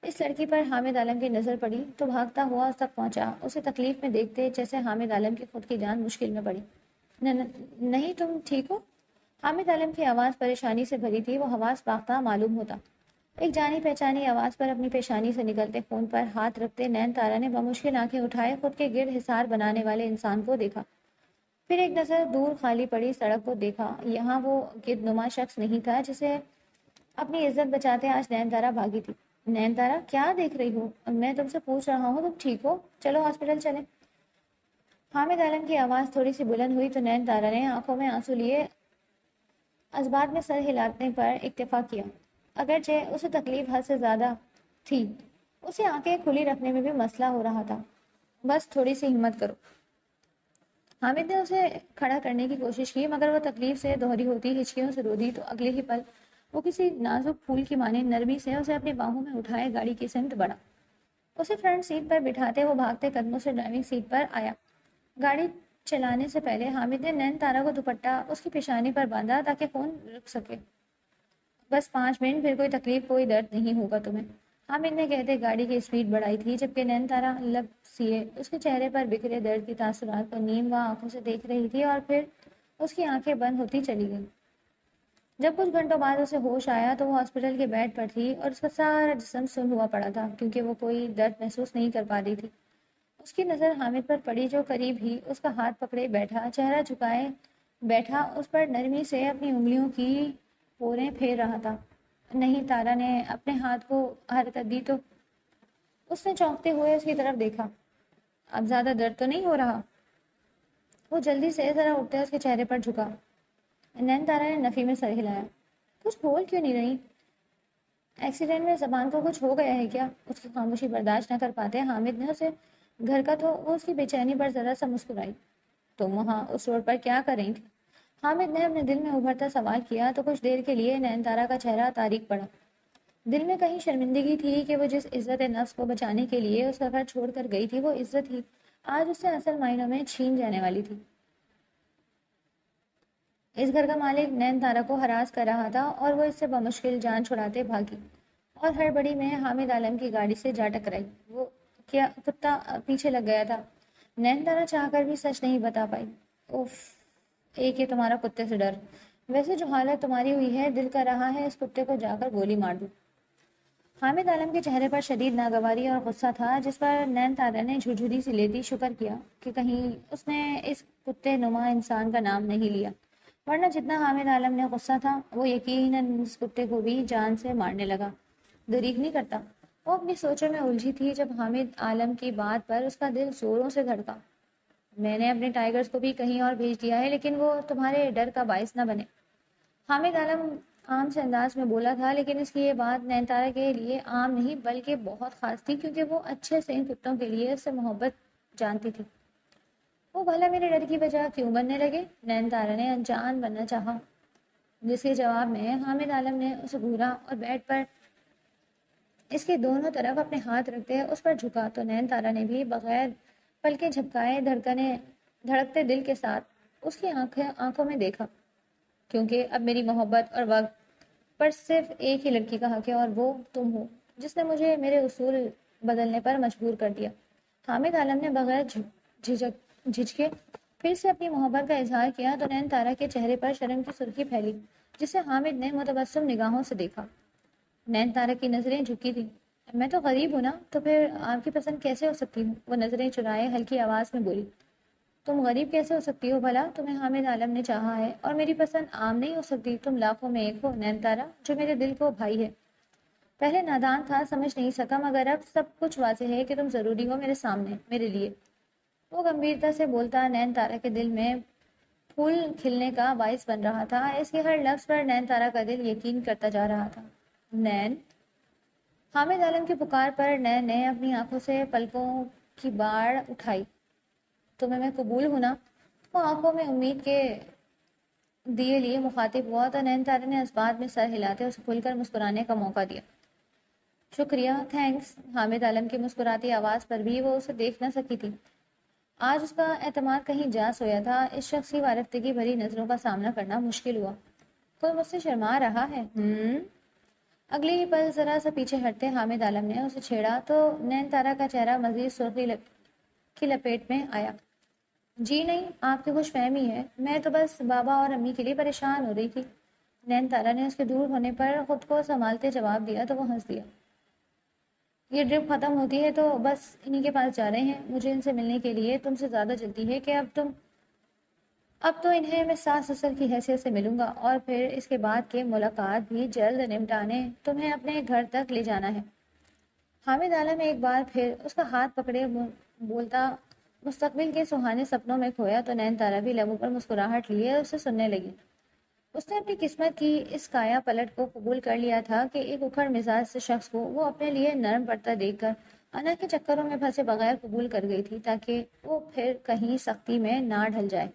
اس لڑکی پر حامد عالم کی نظر پڑی تو بھاگتا ہوا اس تک پہنچا، اسے تکلیف میں دیکھتے جیسے حامد عالم کی خود کی جان مشکل میں پڑی۔ نہیں تم ٹھیک ہو؟ حامد عالم کی آواز پریشانی سے بھری تھی، وہ حواس باختہ معلوم ہوتا۔ ایک جانی پہچانی آواز پر اپنی پیشانی سے نکلتے خون پر ہاتھ رکھتے نین تارا نے بمشکل آنکھیں اٹھائے خود کے گرد حصار بنانے والے انسان کو دیکھا، پھر ایک نظر دور خالی پڑی سڑک کو دیکھا۔ یہاں وہ گرد نما شخص نہیں تھا جسے اپنی عزت بچاتے آج نین تارا بھاگی تھی۔ نین تارا کیا دیکھ رہی ہو؟ میں تم سے پوچھ رہا ہوں تم ٹھیک ہو؟ چلو ہاسپٹل چلیں۔ حامد عالم کی آواز تھوڑی سی بلند ہوئی تو نین تارا نے آنکھوں میں آنسو لیے ازبات میں سر ہلانے پر اکتفا کیا، اگرچہ اسے تکلیف حد سے زیادہ تھی، اسے آنکھیں کھلی رکھنے میں بھی مسئلہ ہو رہا تھا۔ بس تھوڑی سی ہمت کرو۔ حامد نے اسے کھڑا کرنے کی کوشش کی، مگر وہ تکلیف سے دوہری ہوتی ہچکیوں سے رو دی تو اگلے ہی پل وہ کسی نازک پھول کی مانند نرمی سے اسے اپنی باہوں میں اٹھائے گاڑی کی سمت بڑھا۔ اسے فرنٹ سیٹ پر بٹھاتے وہ بھاگتے قدموں سے ڈرائیونگ سیٹ پر آیا۔ گاڑی چلانے سے پہلے حامد نے نین تارا کو دوپٹہ اس کی پیشانی پر باندھا تاکہ خون رک سکے۔ بس 5 منٹ، پھر کوئی تکلیف کوئی درد نہیں ہوگا تمہیں، حامد نے کہتے گاڑی کی اسپیڈ بڑھائی تھی، جبکہ نین تارا لب سیے اس کے چہرے پر بکھرے درد کی تاثرات کو نیم واں آنکھوں سے دیکھ رہی تھی، اور پھر اس کی آنکھیں بند ہوتی چلی گئیں۔ جب کچھ گھنٹوں بعد اسے ہوش آیا تو وہ ہاسپٹل کے بیڈ پر تھی اور اس کا سارا جسم سن ہوا پڑا تھا کیونکہ وہ کوئی درد محسوس نہیں کر پا رہی تھی۔ اس کی نظر حامد پر پڑی جو قریب ہی اس کا ہاتھ پکڑے بیٹھا، چہرہ جھکائے بیٹھا، اس پر نرمی سے اپنی انگلیوں کی پوریں پھیر رہا تھا۔ نہیں، تارا نے اپنے ہاتھ کو حرکت دی تو اس نے چونکتے ہوئے اس کی طرف دیکھا۔ اب زیادہ درد تو نہیں ہو رہا؟ وہ جلدی سے ذرا اٹھتے اس کے چہرے پر جھکا۔ نین تارا نے نفی میں سر ہلایا۔ کچھ بول کیوں نہیں رہی؟ ایکسیڈنٹ میں زبان کو کچھ ہو گیا ہے کیا؟ اس کی خاموشی برداشت نہ کر پاتے حامد نے اسے گھر کا تو وہ اس کی بے چینی پر ذرا سا مسکرائی۔ تم وہاں اس روڈ پر کیا کر رہی تھی؟ حامد نے اپنے دل میں ابھرتا سوال کیا تو کچھ دیر کے لیے نین تارا کا چہرہ تاریک پڑا۔ دل میں کہیں شرمندگی تھی کہ وہ جس عزت نفس کو بچانے کے لیے اس کا گھر چھوڑ کر گئی تھی، وہ عزت ہی آج اس سے اصل معنوں میں چھین جانے والی تھی۔ اس گھر کا مالک نین تارا کو ہراس کر رہا تھا اور وہ اس سے بمشکل جان چھڑاتے بھاگی اور ہڑبڑی میں حامد عالم کی گاڑی سے جا ٹکرائی۔ وہ کیا کتا پیچھے لگ گیا تھا؟ نین تارا چاہ کر بھی سچ نہیں بتا پائی۔ اوف، ایک یہ تمہارا کتے سے ڈر، ویسے جو حالت تمہاری ہوئی ہے دل کر رہا ہے اس کتے کو جا کر گولی مار دوں۔ حامد عالم کے چہرے پر شدید ناگواری اور غصہ تھا، جس پر نین تارا نے جھرجھری سی لیتی شکر کیا کہ کہیں اس نے اس کتے نما انسان کا نام نہیں لیا، ورنہ جتنا حامد عالم نے غصہ تھا وہ یقیناً اس کتے کو بھی جان سے مارنے لگا۔ دریغ نہیں کرتا۔ وہ اپنی سوچوں میں الجھی تھی جب حامد عالم کی بات پر اس کا دل زوروں سے دھڑکا۔ میں نے اپنے ٹائیگرز کو بھی کہیں اور بھیج دیا ہے، لیکن وہ تمہارے ڈر کا باعث نہ بنے۔ حامد عالم عام سے انداز میں بولا تھا، لیکن اس کی یہ بات نین تارا کے لیے عام نہیں بلکہ بہت خاص تھی، کیونکہ وہ اچھے سے ان کتوں کے لیے اس سے محبت جانتی تھی۔ وہ بھلا میرے ڈر کی وجہ کیوں بننے لگے؟ نین تارا نے انجان بننا چاہا، جس کے جواب میں حامد عالم نے اسے گھورا اور بیڈ پر اس کے دونوں طرف اپنے ہاتھ رکھتے اس پر جھکا تو نین تارا نے بھی بغیر پلکیں جھپکائے دھڑکتے دل کے ساتھ اس کی آنکھوں میں دیکھا، کیونکہ اب میری محبت اور وقت پر صرف ایک ہی لڑکی کا حق ہے اور وہ تم ہو، جس نے مجھے میرے اصول بدلنے پر مجبور کر دیا۔ حامد عالم نے بغیر جھجکے پھر سے اپنی محبت کا اظہار کیا تو نین تارا کے چہرے پر شرم کی سرخی پھیلی، جسے حامد نے متبسم نگاہوں سے دیکھا۔ نین تارا کی نظریں جھکی تھیں۔ میں تو غریب ہوں نا، تو پھر آپ کی پسند کیسے ہو سکتی ہوں؟ وہ نظریں چرائے ہلکی آواز میں بولی۔ تم غریب کیسے ہو سکتی ہو بھلا؟ تمہیں حامد عالم نے چاہا ہے اور میری پسند عام نہیں ہو سکتی؟ تم لاکھوں میں ایک ہو نین تارا، جو میرے دل کو بھائی ہے۔ پہلے نادان تھا، سمجھ نہیں سکا، مگر اب سب کچھ واضح ہے کہ تم ضروری ہو میرے سامنے، میرے لیے۔ وہ گمبھیرتا سے بولتا نین تارا کے دل میں پھول کھلنے کا باعث بن رہا تھا۔ اس کے ہر لفظ پر نین تارا کا دل یقین کرتا جا رہا تھا۔ نین! حامد عالم کی پکار پر نین نے اپنی آنکھوں سے پلکوں کی باڑ اٹھائی۔ تمہیں میں قبول ہوں نا؟ وہ آنکھوں میں امید کے دیے لیے مخاطب ہوا تو نین تارا نے اس بات میں سر ہلاتے اسے کھل کر مسکرانے کا موقع دیا۔ شکریہ، تھینکس۔ حامد عالم کی مسکراتی آواز پر بھی وہ اسے دیکھ نہ سکی تھی۔ آج اس کا اعتماد کہیں جا سویا تھا۔ اس شخص کی وارفتگی بھری نظروں کا سامنا کرنا مشکل ہوا۔ کوئی مجھ سے شرما رہا ہے؟ اگلی ہی پل ذرا سا پیچھے ہٹتے حامد عالم نے اسے چھیڑا تو نین تارا کا چہرہ مزید سرخی کی لپیٹ میں آیا۔ جی نہیں، آپ کی خوش فہمی ہے، میں تو بس بابا اور امی کے لیے پریشان ہو رہی تھی۔ نین تارا نے اس کے دور ہونے پر خود کو سنبھالتے جواب دیا تو وہ ہنس دیا۔ یہ ڈرپ ختم ہوتی ہے تو بس انہی کے پاس جا رہے ہیں، مجھے ان سے ملنے کے لیے تم سے زیادہ جلدی ہے کہ اب تو انہیں میں ساس سسر کی حیثیت سے ملوں گا، اور پھر اس کے بعد کے ملاقات بھی جلد نمٹانے تمہیں اپنے گھر تک لے جانا ہے۔ حامد عالم ایک بار پھر اس کا ہاتھ پکڑے بولتا مستقبل کے سہانے سپنوں میں کھویا تو نین تارا بھی لبوں پر مسکراہٹ لیے اسے سننے لگی۔ اس نے اپنی قسمت کی اس کایا پلٹ کو قبول کر لیا تھا کہ ایک اکھڑ مزاج سے شخص کو وہ اپنے لیے نرم پڑتا دیکھ کر انا کے چکروں میں پھنسے بغیر قبول کر گئی تھی تاکہ وہ پھر کہیں سختی میں نہ ڈھل جائے۔